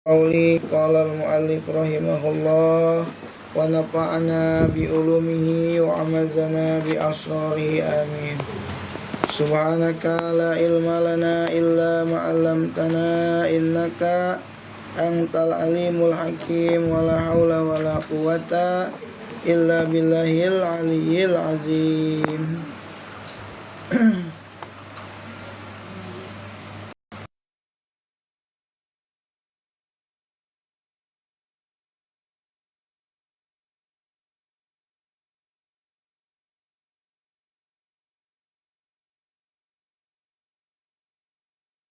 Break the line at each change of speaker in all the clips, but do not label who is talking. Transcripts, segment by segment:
Qauli qala al-muallif rahimahullah wa nafa'ana bi ulumihi wa amazana bi asrarihi amin. Subhanaka la ilma lana illa ma 'allamtana innaka antal alimul hakim wa la haula wa la quwata illa billahil aliyyil azim.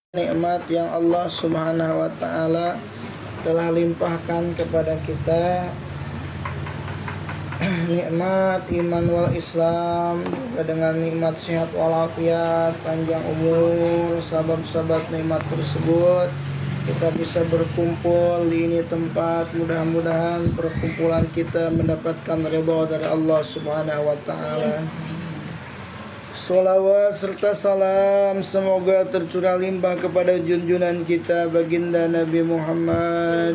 Nikmat yang Allah Subhanahu wa taala telah limpahkan kepada kita, nikmat iman wal Islam, juga dengan nikmat sehat walafiat, panjang umur. Sebab-sebab nikmat tersebut kita bisa berkumpul di ini tempat. Mudah-mudahan perkumpulan kita mendapatkan ridha dari Allah Subhanahu wa taala. Salawat serta salam semoga tercurah limpah kepada junjungan kita baginda Nabi Muhammad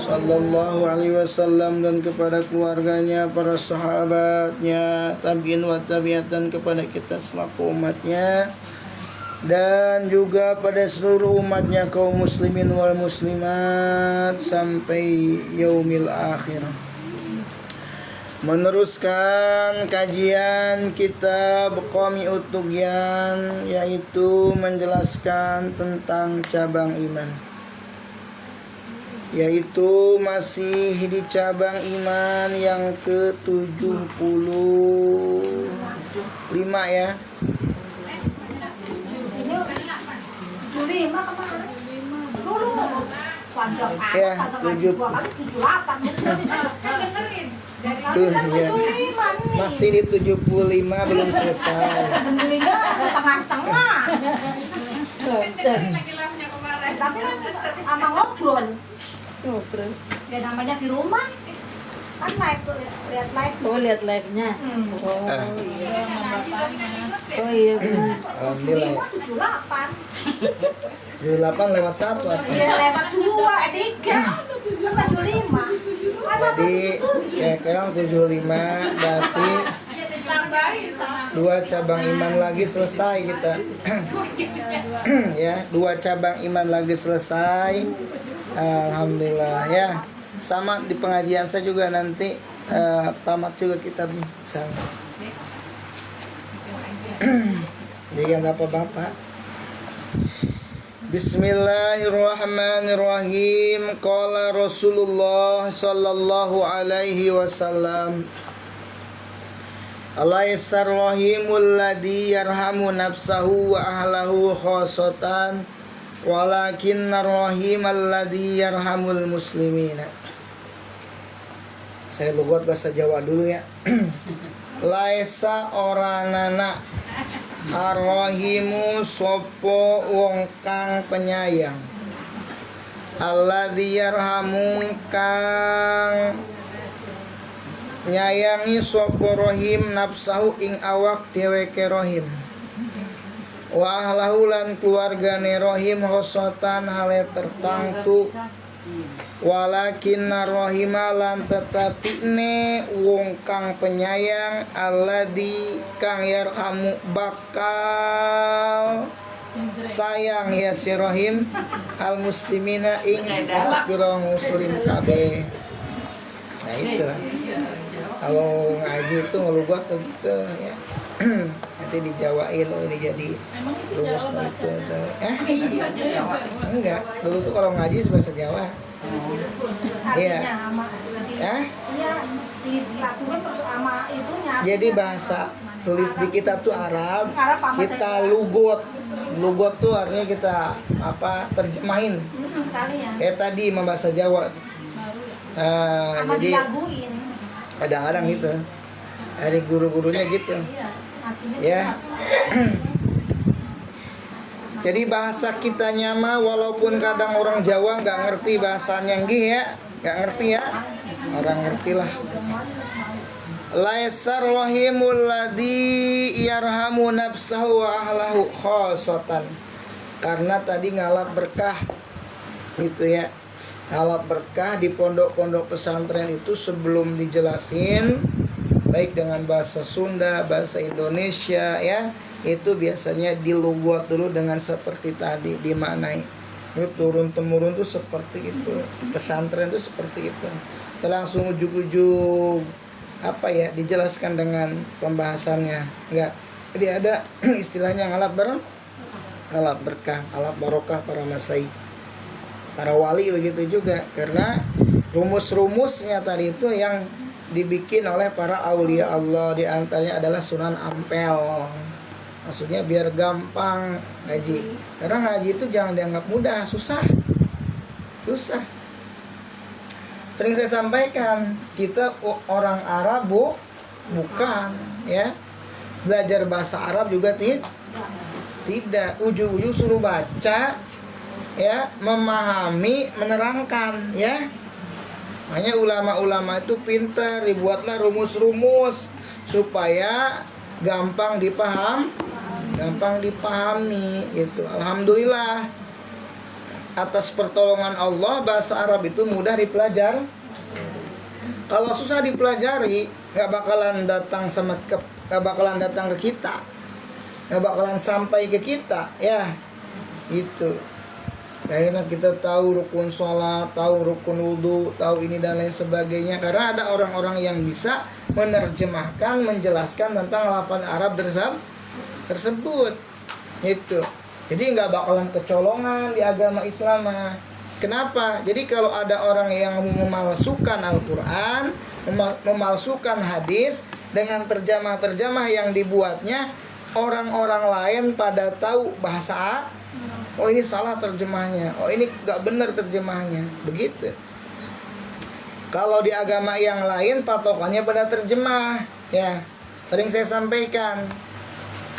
sallallahu alaihi wasallam dan kepada keluarganya, para sahabatnya, tabi'in wa tabi'atan kepada kita selaku umatnya, dan juga pada seluruh umatnya kaum muslimin wal muslimat sampai yaumil akhir. Meneruskan kajian kitab Qami Utugyan, yaitu menjelaskan tentang cabang iman, yaitu masih di cabang iman yang ke-75 ya. Ya, 78 tuh ya. Masih di 75 belum selesai.
Setengah-setengah. Tapi kan sama ngobrol. Ya namanya di rumah kan live tuh, lihat live.
Oh, lihat live-nya. Oh iya. Oh iya.
Alhamdulillah.
78.
78 lewat 1 apa?
Ya lewat 2, 3. Kan 75.
Jadi ya sekarang 75, berarti 2 cabang iman lagi selesai kita. Ya, 2 cabang iman lagi selesai. Alhamdulillah ya. Sama di pengajian saya juga nanti tamat juga kitabnya sama. Jadi yang bapak-bapak. Bismillahirrahmanirrahim. Qala Rasulullah sallallahu alaihi wasallam, Alaysar rahimul ladzi yarhamu nafsahu wa ahlahu khosatan, walakinnar rahimal ladzi yarhamul muslimina. Saya buat bahasa Jawa dulu ya. Laisa oranana Ar-Rahimu sopo wong kang penyayang, alladzi yarhamu kang nyayangi sopo rahim nafsahu ing awak dheweke rahim, wa ahlahu lan keluargane rahim khosotan hale tertangtu, walakinna rahima lan tetapi ne wong kang penyayang, alladzi kang yarhamu bakal sayang ya si rahim al muslimina ing pira muslim kabeh. Nah itu kalau ngaji itu ngelugat gitu ya. Nanti dijawain, oh ini jadi rumusnya itu. Enggak, dulu tuh kalau ngaji bahasa Jawa. Iya. Ya?
Iya, dilakukan terus sama itunya.
Jadi bahasa tulis di kitab tuh Arab, kita lugot. Lugot tuh artinya kita terjemahin.
Sekali ya.
Kayak tadi membahasa Jawa.
Sama
Jadi
dilaguin.
kadang-kadang gitu. Dari guru-gurunya gitu.
Iya, ngajinya
Ya. Jadi bahasa kita nyama, walaupun kadang orang Jawa nggak ngerti bahasanya ya, nggak ngerti ya, orang ngertilah. Laisar rahimul ladzi yarhamu nafsahu wa ahlahu khosatan. Karena tadi ngalap berkah gitu ya. halap berkah di pondok-pondok pesantren itu sebelum dijelasin baik dengan bahasa Sunda, bahasa Indonesia ya, itu biasanya dilugat dulu dengan seperti tadi dimaknai. Itu turun temurun tuh seperti itu. Pesantren tuh seperti itu. Kita langsung ujuk-ujuk apa ya dijelaskan dengan pembahasannya. Enggak. Jadi ada istilahnya halap berkah, halap barokah para masai. Para wali begitu juga, karena rumus-rumusnya tadi itu yang dibikin oleh para aulia Allah, di antaranya adalah Sunan Ampel. Maksudnya biar gampang ngaji. Karena ngaji itu jangan dianggap mudah, susah. Sering saya sampaikan, kita orang Arab bukan ya. Belajar bahasa Arab juga tidak. Ujung-ujung suruh baca ya, memahami, menerangkan ya. Makanya ulama-ulama itu pintar, dibuatlah rumus-rumus supaya gampang dipahami gitu. Alhamdulillah atas pertolongan Allah bahasa Arab itu mudah dipelajari. Kalau susah dipelajari nggak bakalan datang ke kita, nggak bakalan sampai ke kita ya itu. Akhirnya kita tahu rukun sholat, tahu rukun wudhu, tahu ini dan lain sebagainya. Karena ada orang-orang yang bisa menerjemahkan, menjelaskan tentang lafaz Arab tersebut. Itu. Jadi nggak bakalan kecolongan di agama Islam. Kenapa? Jadi kalau ada orang yang memalsukan Al-Quran, memalsukan hadis dengan terjemah-terjemah yang dibuatnya, orang-orang lain pada tahu bahasa oh ini salah terjemahnya, oh ini nggak benar terjemahnya, begitu. Kalau di agama yang lain patokannya pada terjemah, ya. Sering saya sampaikan,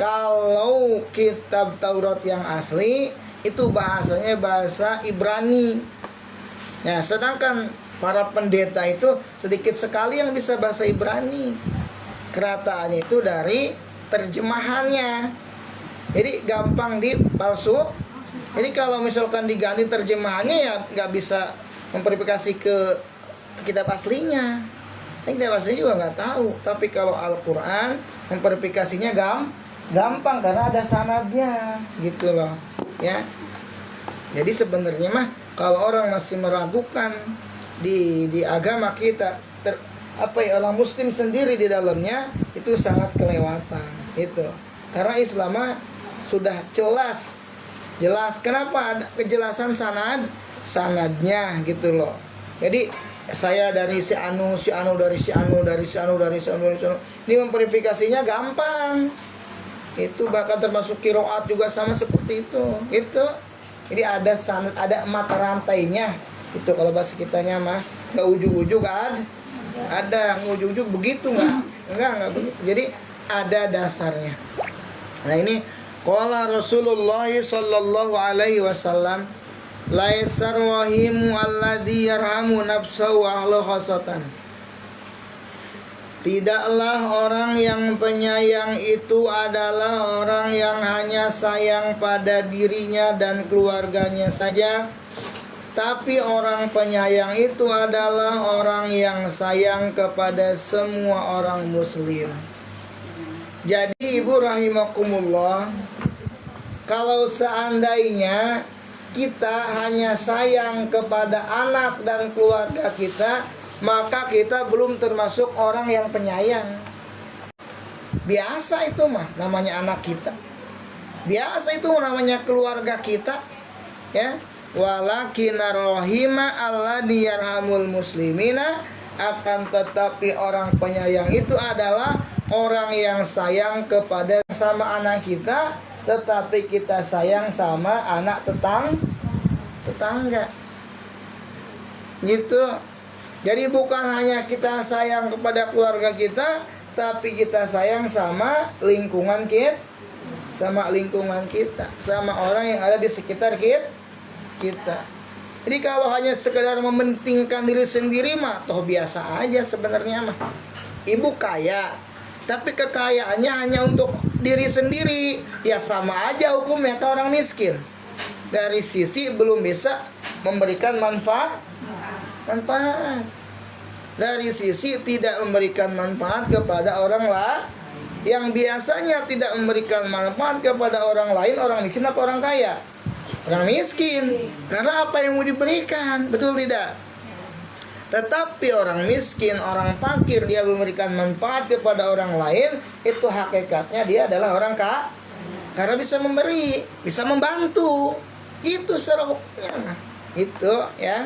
kalau kitab Taurat yang asli itu bahasanya bahasa Ibrani. Nah, sedangkan para pendeta itu sedikit sekali yang bisa bahasa Ibrani. Kerataannya itu dari terjemahannya. Jadi gampang dipalsu. Jadi kalau misalkan diganti terjemahannya ya nggak bisa memverifikasi ke kitab aslinya. Kitab aslinya juga nggak tahu. Tapi kalau Al-Quran memverifikasinya gampang karena ada sanadnya gitu loh. Ya. Jadi sebenarnya mah kalau orang masih meragukan di agama kita, orang Muslim sendiri di dalamnya itu sangat kelewatan itu. Karena Islam sudah jelas. Kenapa ada kejelasan sanadnya gitu loh. Jadi saya dari si anu dari si anu. Ini memverifikasinya gampang. Itu bahkan termasuk qiraat juga sama seperti itu. Itu. Jadi ada sanad, ada mata rantainya. Itu kalau bahasa kitanya mah enggak ujug-ujug ada ujug-ujug begitu enggak begitu. Jadi ada dasarnya. Nah, ini qala Rasulullah sallallahu alaihi wasallam, laisar rahimu alladhi yarhamu nafsahu wa ahlu khasatan. Tidaklah orang yang penyayang itu adalah orang yang hanya sayang pada dirinya dan keluarganya saja, tapi orang penyayang itu adalah orang yang sayang kepada semua orang muslim. Jadi ibu rahimakumullah, kalau seandainya kita hanya sayang kepada anak dan keluarga kita, maka kita belum termasuk orang yang penyayang. Biasa itu mah namanya anak kita. Biasa itu namanya keluarga kita. Ya. Walakinar rahima alladhi yarhamul muslimina, akan tetapi orang penyayang itu adalah orang yang sayang kepada sama anak kita, tetapi kita sayang sama anak tetangga. Gitu. Jadi bukan hanya kita sayang kepada keluarga kita, tapi kita sayang sama lingkungan kita, sama orang yang ada di sekitar kita. Jadi kalau hanya sekedar mementingkan diri sendiri mah toh biasa aja sebenarnya mah. Ibu kaya, tapi kekayaannya hanya untuk diri sendiri, ya sama aja hukumnya ke orang miskin. Dari sisi belum bisa memberikan manfaat. Dari sisi tidak memberikan manfaat kepada orang lain, yang biasanya tidak memberikan manfaat kepada orang lain, orang miskin apa orang kaya? Orang miskin. Karena apa yang mau diberikan, betul tidak? Tetapi orang miskin, orang fakir, dia memberikan manfaat kepada orang lain, itu hakikatnya dia adalah orang kaya. Karena bisa memberi, bisa membantu. Itu secara hukumnya. Itu ya.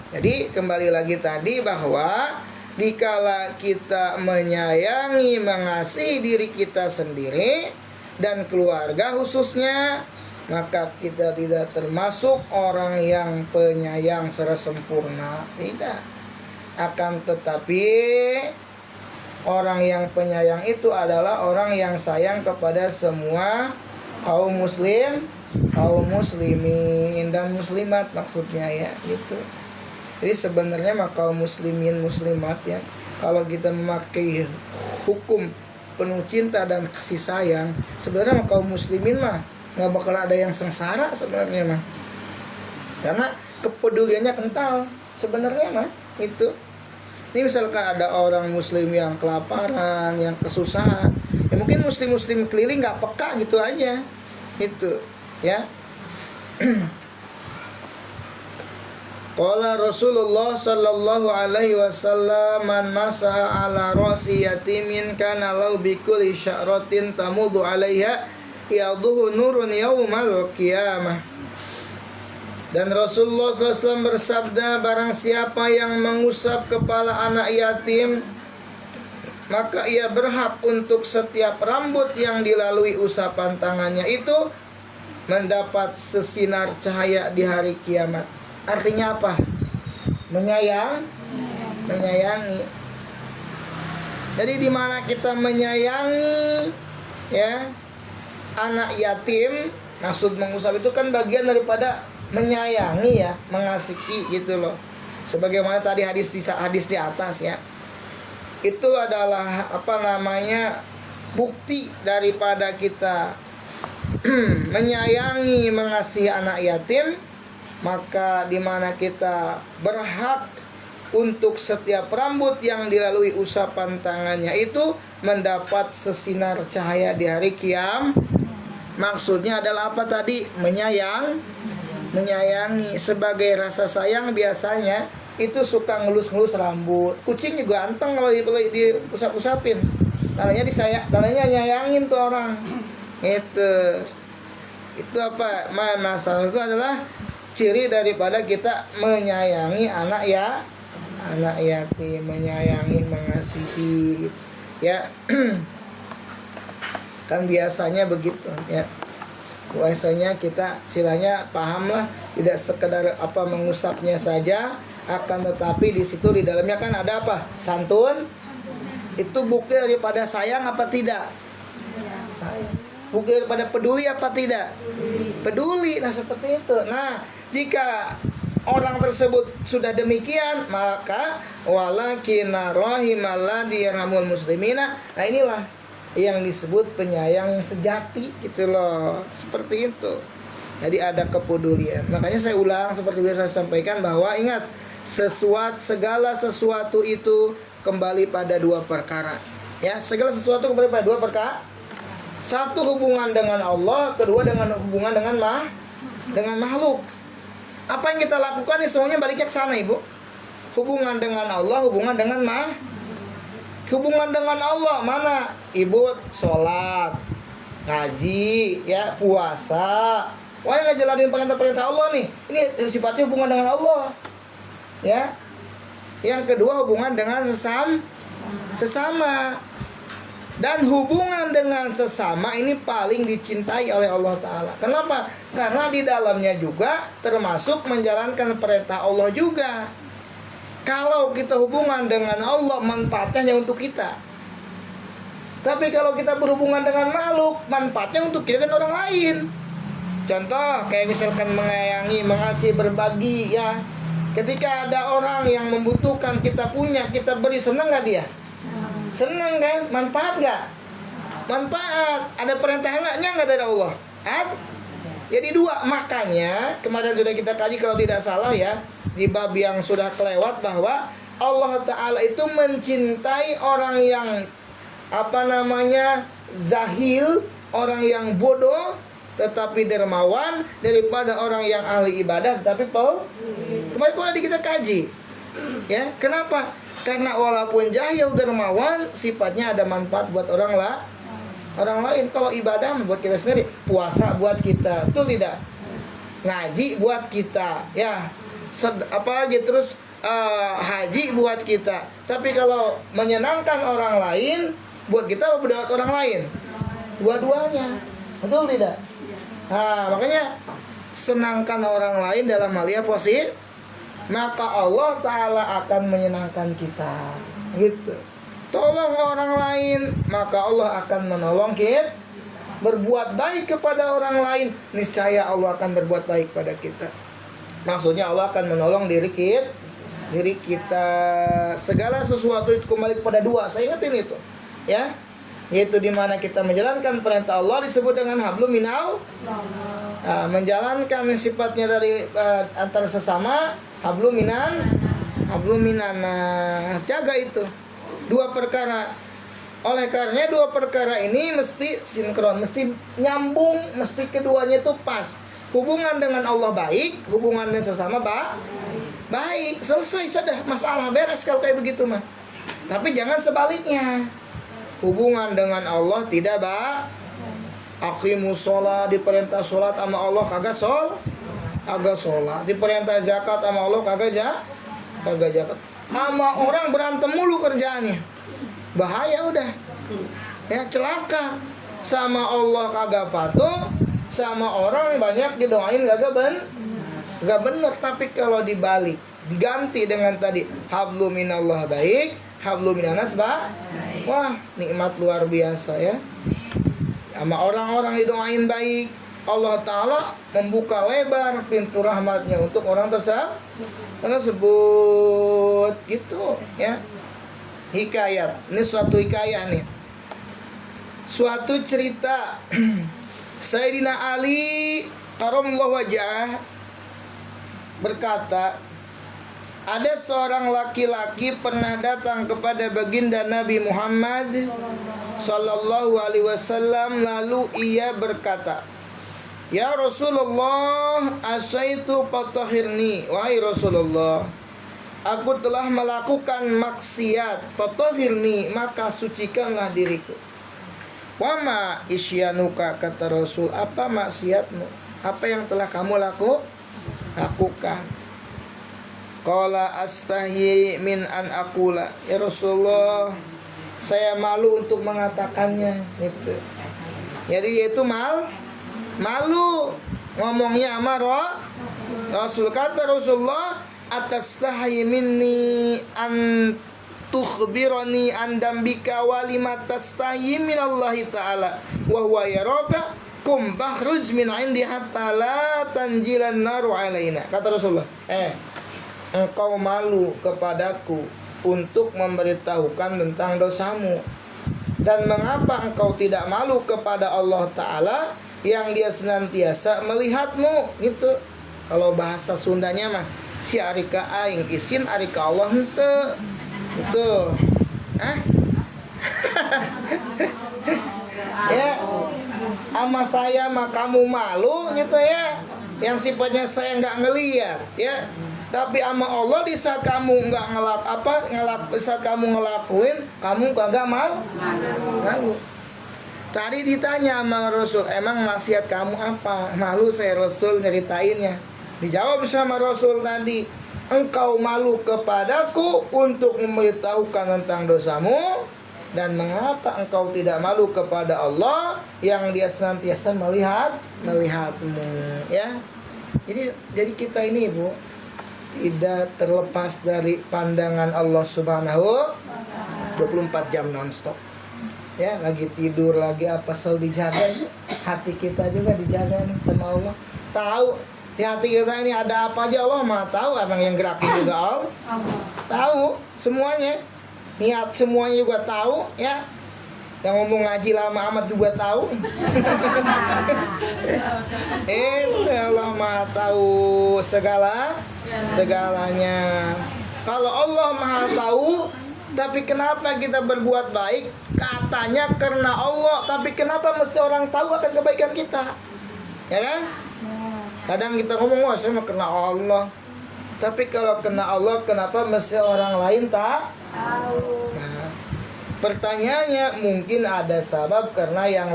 Jadi kembali lagi tadi bahwa dikala kita menyayangi, mengasihi diri kita sendiri dan keluarga khususnya, maka kita tidak termasuk orang yang penyayang secara sempurna. Tidak. Akan tetapi orang yang penyayang itu adalah orang yang sayang kepada semua kaum muslim, kaum muslimin dan muslimat maksudnya ya, gitu. Jadi sebenarnya mah kaum muslimin muslimat ya, kalau kita memakai hukum penuh cinta dan kasih sayang, sebenarnya mah kaum muslimin mah nggak bakal ada yang sengsara sebenarnya mah, karena kepeduliannya kental sebenarnya mah itu. Ini misalkan ada orang muslim yang kelaparan, yang kesusahan, ya mungkin muslim keliling nggak peka gitu aja, itu ya. Qala Rasulullah sallallahu alaihi wasallam, man masaha ala rasi yatimin kana lahu bi kulli sya'ratin tamudu alaiha yaduhu nurun yaumal qiyamah. Dan Rasulullah SAW bersabda, barang siapa yang mengusap kepala anak yatim, maka ia berhak untuk setiap rambut yang dilalui usapan tangannya itu mendapat sesinar cahaya di hari kiamat. Artinya apa? Menyayangi. Jadi di mana kita menyayangi ya anak yatim, maksud mengusap itu kan bagian daripada menyayangi ya, mengasihi gitu loh. Sebagaimana tadi hadis di atas ya. Itu adalah bukti daripada kita menyayangi, mengasihi anak yatim. Maka di mana kita berhak untuk setiap rambut yang dilalui usapan tangannya itu mendapat sesinar cahaya di hari kiamat. Maksudnya adalah apa tadi? Menyayangi. Sebagai rasa sayang biasanya itu suka ngelus-ngelus rambut. Kucing juga anteng kalau diusap-usapin. Tandanya nyayangin tuh orang. Itu apa? Masalah itu adalah ciri daripada kita menyayangi anak yatim, menyayangi, mengasihi ya. Kan biasanya begitu ya. Biasanya kita silanya pahamlah, tidak sekedar mengusapnya saja, akan tetapi di situ di dalamnya kan ada apa? Santun. Itu bukti daripada sayang apa tidak? Sayang. Bukti daripada peduli apa tidak? Peduli. Nah seperti itu. Nah, jika orang tersebut sudah demikian, maka walakina rahimalladzi yarhamul muslimina. Nah inilah yang disebut penyayang yang sejati gitu loh. Seperti itu. Jadi ada kepedulian. Makanya saya ulang seperti biasa saya sampaikan bahwa ingat, segala sesuatu itu kembali pada dua perkara. Ya, segala sesuatu kembali pada dua perkara. Satu hubungan dengan Allah, kedua dengan hubungan dengan makhluk. Apa yang kita lakukan ini semuanya baliknya ke sana, Ibu. Hubungan dengan Allah, hubungan dengan hubungan dengan Allah mana? Ibu sholat, ngaji, ya, puasa. Wah, nggak jalanin perintah-perintah Allah nih. Ini sifatnya hubungan dengan Allah. Ya. Yang kedua hubungan dengan sesama. Dan hubungan dengan sesama ini paling dicintai oleh Allah Ta'ala. Kenapa? Karena di dalamnya juga termasuk menjalankan perintah Allah juga. Kalau kita hubungan dengan Allah, manfaatnya hanya untuk kita. Tapi kalau kita berhubungan dengan makhluk, manfaatnya untuk kita dan orang lain. Contoh, kayak misalkan menyayangi, mengasihi, berbagi ya. Ketika ada orang yang membutuhkan, kita punya, kita beri, senang gak dia? Senang kan? Manfaat gak? Manfaat. Ada perintah enggaknya nggak dari Allah? Jadi dua, makanya kemarin sudah kita kaji kalau tidak salah ya, di bab yang sudah kelewat bahwa Allah Ta'ala itu mencintai orang yang zahil, orang yang bodoh tetapi dermawan daripada orang yang ahli ibadah tetapi kemarin kita kaji. Ya, kenapa? Karena walaupun jahil dermawan, sifatnya ada manfaat buat orang lain. Kalau ibadah buat kita sendiri, puasa buat kita, betul tidak? Ngaji buat kita, ya. Terus haji buat kita. Tapi kalau menyenangkan orang lain, buat kita apa buat orang lain? Dua-duanya, betul tidak? Nah, makanya senangkan orang lain dalam hal yang positif, maka Allah Ta'ala akan menyenangkan kita. Gitu. Tolong orang lain, maka Allah akan menolong kita. Berbuat baik kepada orang lain, niscaya Allah akan berbuat baik pada kita. Maksudnya Allah akan menolong diri kita. Segala sesuatu itu kembali kepada dua. Saya ingetin itu, ya. Yaitu dimana kita menjalankan perintah Allah disebut dengan hablum minau. Menjalankan sifatnya dari antara sesama hablum minanas. Jaga itu. Dua perkara. Oleh karenanya dua perkara ini mesti sinkron, mesti nyambung, mesti keduanya itu pas. Hubungan dengan Allah baik, hubungan dengan sesama baik. Selesai sudah, masalah beres kalau kayak begitu mah. Tapi jangan sebaliknya. Hubungan dengan Allah tidak aqimus sholat, diperintah sholat sama Allah kagak sholat. Diperintah zakat sama Allah kagak zakat. Sama orang berantem mulu kerjaannya. Bahaya udah. Ya, celaka. Sama Allah kagak patuh, sama orang banyak didoain gak bener. Tapi kalau dibalik, diganti dengan tadi hablum minallah baik, hablum minanas wah, nikmat luar biasa ya. Sama orang-orang didoain baik, Allah Ta'ala membuka lebar pintu rahmatnya untuk orang tersebut gitu ya. Hikayat, ini suatu hikayat nih. Suatu cerita Sayyidina Ali karramallahu wajhah berkata, ada seorang laki-laki pernah datang kepada baginda Nabi Muhammad sallallahu alaihi wasallam, lalu ia berkata, "Ya Rasulullah, asaitu fatahhirni." Wahai Rasulullah, aku telah melakukan maksiat, fatahhirni, maka sucikanlah diriku. Wama isyanuka, kata Rasul, apa maksiatmu? Apa yang telah kamu lakukan? Qala astahyi min an aqula. Ya Rasulullah, saya malu untuk mengatakannya. Gitu. Jadi itu malu ngomongnya sama Rasul. Kata Rasulullah, atastahyi minni an tukhbirani an dambika wa lima tastahyi minallahi ta'ala wa huwa yaraka kum bakhruj min indi hatta la tanjilan naru alaina. Kata Rasulullah, engkau malu kepadaku untuk memberitahukan tentang dosamu, dan mengapa engkau tidak malu kepada Allah Ta'ala yang dia senantiasa melihatmu. Gitu. Kalau bahasa Sundanya mah si arika aing isin arika Allah hente. Itu ya, sama saya mah kamu malu gitu ya, yang sifatnya saya nggak ngelihat ya. Tapi sama Allah di saat kamu nggak saat kamu ngelakuin, kamu kagak malu. Tadi ditanya sama Rasul, emang maksiat kamu apa? Malu saya Rasul nyeritainnya. Dijawab sama Rasul tadi, engkau malu kepadaku untuk memberitahukan tentang dosamu, dan mengapa engkau tidak malu kepada Allah yang dia senantiasa melihatmu ya. Jadi kita ini Bu tidak terlepas dari pandangan Allah Subhanahu 24 jam nonstop. Ya, lagi tidur lagi apa selalu dijaga. Hati kita juga dijaga nih sama Allah. Tahu di hati kita ini ada apa aja Allah Maha tahu, emang yang gerakin juga Allah. Tahu semuanya. Niat semuanya juga tahu ya. Yang ngomong ngaji lama amat juga tahu. Allah Maha tahu segalanya. Kalau Allah Maha tahu, tapi kenapa kita berbuat baik? Katanya karena Allah, tapi kenapa mesti orang tahu akan kebaikan kita? Ya kan? Kadang kita ngomong, wah saya mau kena Allah. Tapi kalau kena Allah, kenapa mesti orang lain tak tahu? Nah, pertanyaannya mungkin ada sebab karena yang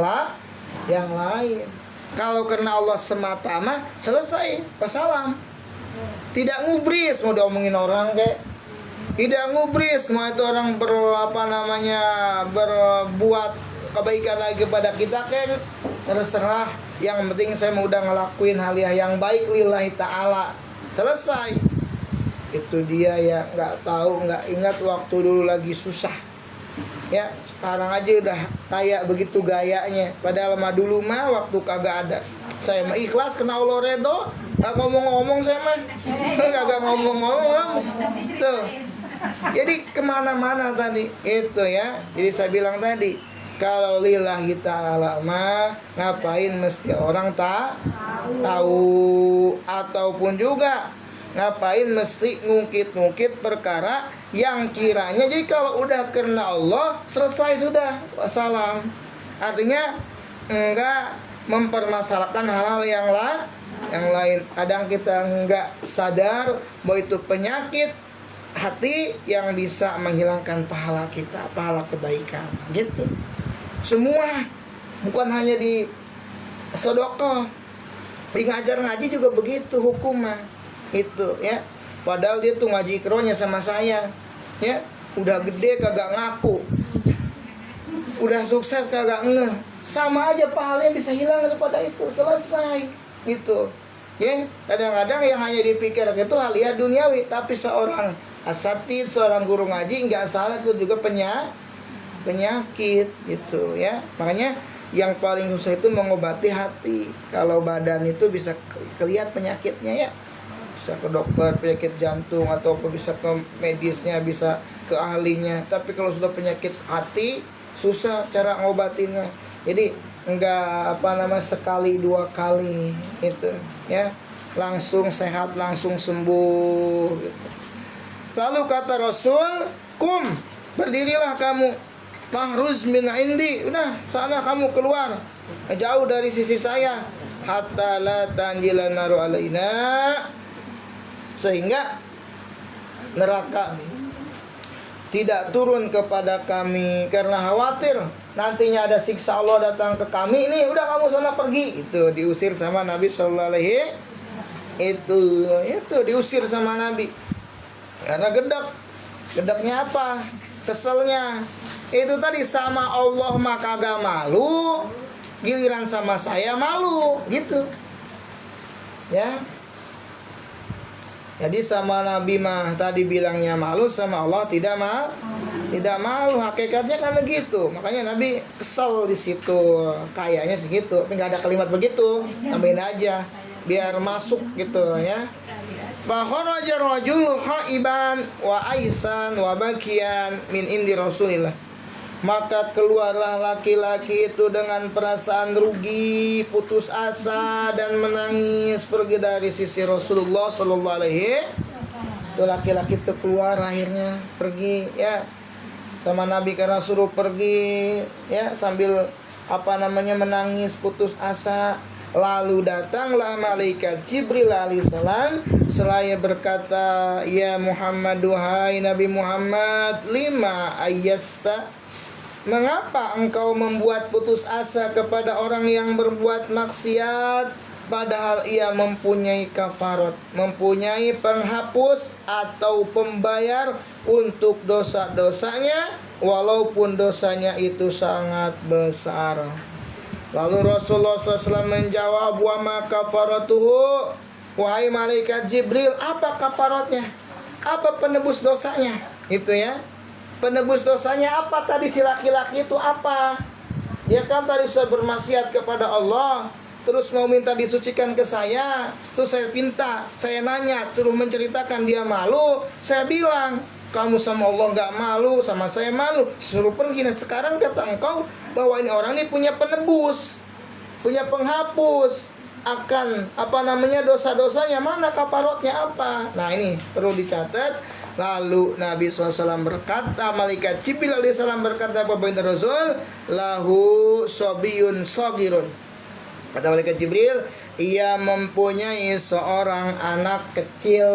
lain. Kalau karena Allah semata mah selesai, wassalam. Tidak ngubris mau diomongin orang kayak. Tidak ngubris mau itu orang berbuat kebaikan lagi kepada kita kayak terserah. Yang penting saya udah ngelakuin hal yang baik lillahi ta'ala. Selesai. Itu dia ya, nggak tahu, nggak ingat waktu dulu lagi susah. Ya, sekarang aja udah kayak begitu gayanya. Padahal mah dulu mah waktu kagak ada. Saya mah ikhlas kena Allah redo. Gak ngomong-ngomong saya mah. Kagak ngomong-ngomong. Tuh. Jadi kemana-mana tadi. Itu ya. Jadi saya bilang tadi, kalau lillahi ta'ala mah ngapain mesti orang tak tahu. Ataupun juga ngapain mesti ngungkit-ngungkit perkara yang kiranya, jadi kalau udah karena Allah selesai sudah, wassalam. Artinya enggak mempermasalahkan hal-hal yang lain. Kadang kita enggak sadar bahwa itu penyakit hati yang bisa menghilangkan pahala kita, pahala kebaikan gitu. Semua, bukan hanya di sedekah, di ngajar ngaji juga begitu hukumnya. Itu ya, padahal dia tuh ngaji ikronya sama saya ya, udah gede kagak ngaku, udah sukses kagak ngeh, sama aja pahalanya bisa hilang daripada itu, selesai gitu ya. Kadang-kadang yang hanya dipikir itu hal ya duniawi, tapi seorang asatid, seorang guru ngaji nggak salah itu juga penyakit gitu ya. Makanya yang paling susah itu mengobati hati. Kalau badan itu bisa kelihatan penyakitnya ya, bisa ke dokter penyakit jantung atau bisa ke medisnya, bisa ke ahlinya. Tapi kalau sudah penyakit hati susah cara ngobatinnya. Jadi enggak sekali dua kali itu ya, langsung sehat, langsung sembuh gitu. Lalu kata Rasul, kum, berdirilah kamu, mahruz min indi, udah sana kamu keluar jauh dari sisi saya, hatta la tanjila naru alaina, sehingga neraka tidak turun kepada kami karena khawatir nantinya ada siksa Allah datang ke kami. Ini udah kamu sana pergi. Itu diusir sama Nabi sallallahu alaihi itu diusir sama Nabi karena gedeknya apa? Keselnya itu tadi, sama Allah maka gak malu, giliran sama saya malu gitu ya. Jadi sama Nabi mah tadi bilangnya malu, sama Allah tidak malu. Hakikatnya kan begitu. Makanya Nabi kesel di situ, kayaknya segitu. Tapi nggak ada kalimat begitu, tambahin aja biar masuk gitu ya. Fakharaja rajul khaiban wa aisan wa bakian min indi Rasulillah. Maka keluarlah laki-laki itu dengan perasaan rugi, putus asa dan menangis pergi dari sisi Rasulullah sallallahu alaihi. Itu laki-laki itu keluar akhirnya pergi ya sama Nabi karena suruh pergi ya, sambil menangis putus asa. Lalu datanglah malaikat Jibril alaihissalam seraya berkata, ya Muhammad, duhai Nabi Muhammad, lima ayyasta, mengapa engkau membuat putus asa kepada orang yang berbuat maksiat, padahal ia mempunyai kafarat, mempunyai penghapus atau pembayar untuk dosa-dosanya, walaupun dosanya itu sangat besar. Lalu Rasulullah SAW menjawab, wa ma kafaratuhu, wahai malaikat Jibril, apa kafaratnya? Apa penebus dosanya? Itu ya. Penebus dosanya apa tadi si laki-laki itu apa? Dia kan tadi sudah bermaksiat kepada Allah, terus mau minta disucikan ke saya. Terus saya pinta, saya nanya, suruh menceritakan, dia malu. Saya bilang, kamu sama Allah nggak malu, sama saya malu, suruh pergi. Nah sekarang kata engkau bahwa ini orang ini punya penebus, punya penghapus akan dosa-dosanya, mana kafarotnya apa? Nah ini perlu dicatat. Lalu Nabi SAW berkata, malaikat Jibril alaihissalam berkata kepada Rasul, lahu sobiyun sogirun. Kata malaikat Jibril, ia mempunyai seorang anak kecil.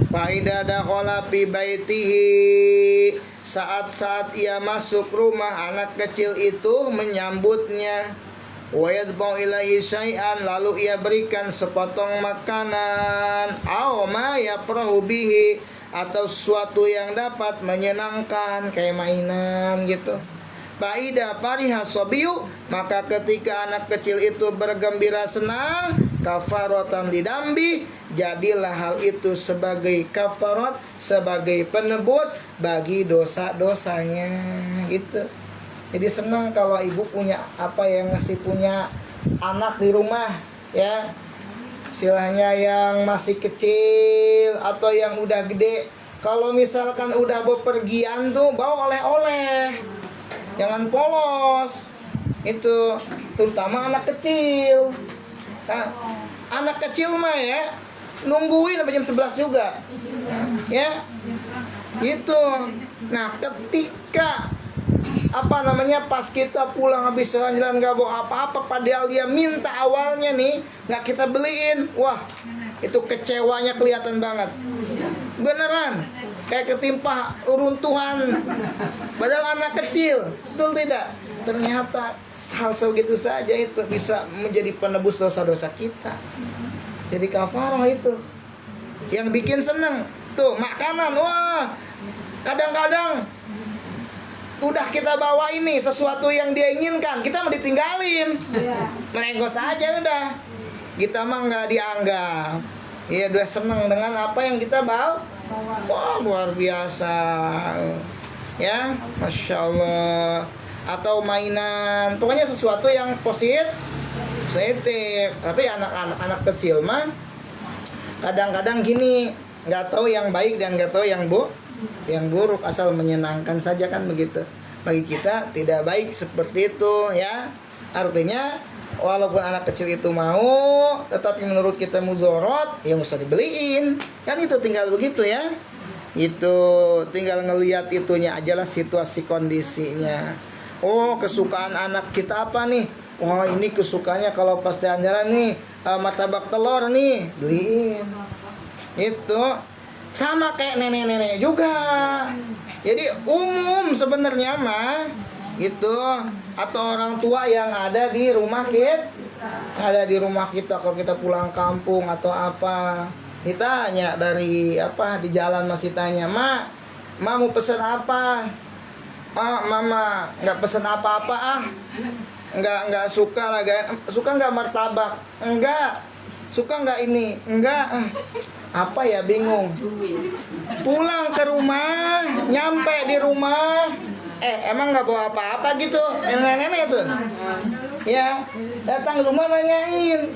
Faida dakhala fi baitihi, saat-saat ia masuk rumah, anak kecil itu menyambutnya. Wa yadba'u ilaihi syai'an, lalu ia berikan sepotong makanan. Aw ma yafrahu bihi, atau sesuatu yang dapat menyenangkan kayak mainan gitu. Faida fariha sabiyu, maka ketika anak kecil itu bergembira senang, kafaratan lidambi, jadilah hal itu sebagai kafarat, sebagai penebus bagi dosa-dosanya gitu. Jadi senang kalau ibu punya masih punya anak di rumah ya. Istilahnya yang masih kecil atau yang udah gede. Kalau misalkan udah bepergian tuh bawa oleh-oleh. Jangan polos. Itu terutama anak kecil. Nah, anak kecil mah ya nungguin sampai jam 11 juga. Ya. Gitu. Nah, ketika pas kita pulang habis jalan-jalan gak bawa apa-apa, padahal dia minta awalnya nih gak kita beliin, wah itu kecewanya kelihatan banget, beneran kayak ketimpa runtuhan, padahal anak kecil, betul tidak? Ternyata hal segitu saja itu bisa menjadi penebus dosa-dosa kita. Jadi kafarah itu yang bikin seneng tuh makanan. Wah, kadang-kadang udah kita bawa ini sesuatu yang dia inginkan, kita mau ditinggalin, merengos aja udah. Kita mah nggak dianggap. Iya, udah seneng dengan apa yang kita bawa. Wah, luar biasa. Ya, masya Allah. Atau mainan, pokoknya sesuatu yang positif. Tapi anak kecil mah kadang-kadang gini, nggak tahu yang baik dan nggak tahu yang buruk, asal menyenangkan saja kan begitu. Bagi kita tidak baik seperti itu ya. Artinya walaupun anak kecil itu mau, tetapi menurut kita muzorot, ya usah dibeliin. Kan itu tinggal begitu ya. Itu tinggal ngelihat itunya aja lah, situasi kondisinya. Oh, kesukaan anak kita apa nih? Wah, ini kesukaannya kalau pas jalan-jalan nih martabak telur nih, beliin. Itu sama kayak nenek-nenek juga. Jadi umum sebenarnya mah gitu. Atau orang tua yang ada di rumah kita, kalau kita pulang kampung atau apa, ditanya di jalan masih tanya, Ma mau pesen apa? Mama nggak pesen apa-apa nggak suka lah, suka nggak martabak, enggak suka nggak ini, enggak apa ya, bingung. Pulang ke rumah, nyampe di rumah, emang nggak bawa apa-apa gitu, nenek-nenek itu ya, datang ke rumah nanyain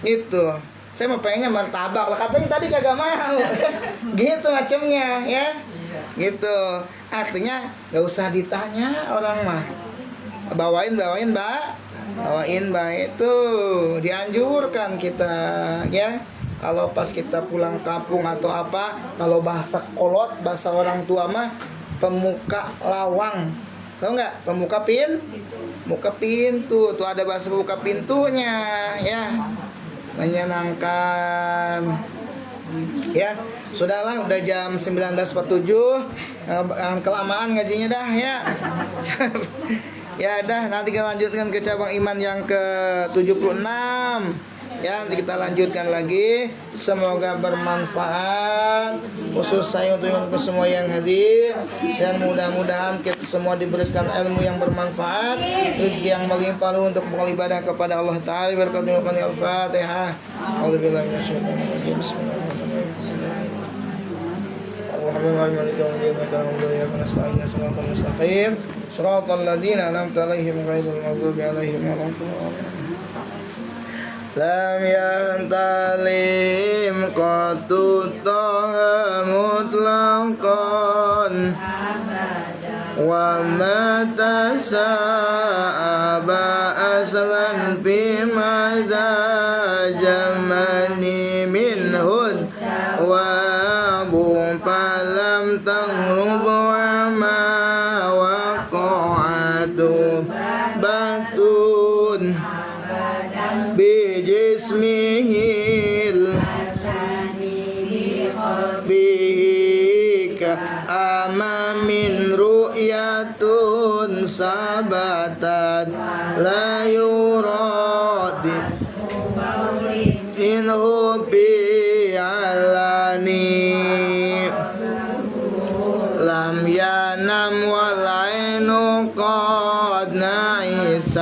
gitu, saya mau pengennya martabak lah, katanya tadi kagak mau gitu macamnya ya gitu. Artinya nggak usah ditanya orang mah, bawain mbak, itu dianjurkan kita ya. Kalau pas kita pulang kampung atau apa, kalau bahasa kolot, bahasa orang tua mah pemuka lawang, tau nggak? Muka pintu, tuh ada bahasa buka pintunya ya, menyenangkan. Ya, sudahlah, udah jam 19.47, kelamaan ngajinya dah ya. Ya dah, nanti kita lanjutkan ke cabang iman yang ke-76. Ya, nanti kita lanjutkan lagi. Semoga bermanfaat, khusus saya untuk semua yang hadir, dan mudah-mudahan kita semua diberikan ilmu yang bermanfaat, rezeki yang melimpah untuk beribadah kepada Allah Ta'ala. Berkat Al-Fatihah. A'udzubillahi minasyaitonir rajim. Bismillahirrahmanirrahim. Shiratal ladzina an'amta 'alaihim ghairil maghdubi 'alaihim waladdallin. Lam yantalim qatu taha mutlaqan وما تساءب أصلا بما جمعني منه وابو فلم تغرب وما وقعت بطن بجسمه به كأما من رؤية ثبتت لا يراد إنه في علاني لم ينم والعين قد نعست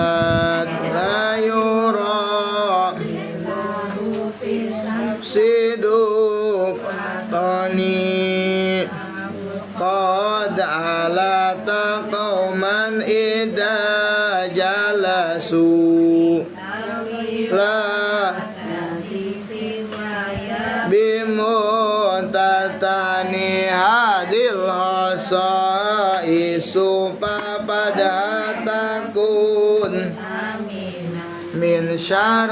لا يرى صدق طني قد علت قوما إذا جلسوا لا بمنتتني هذه الخصائص فبدا تكون من شر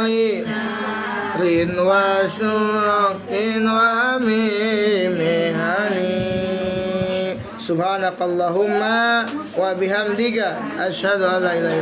رين وشرق ومهني سبحانك اللهم وبحمدك أشهد أن لا إله إلا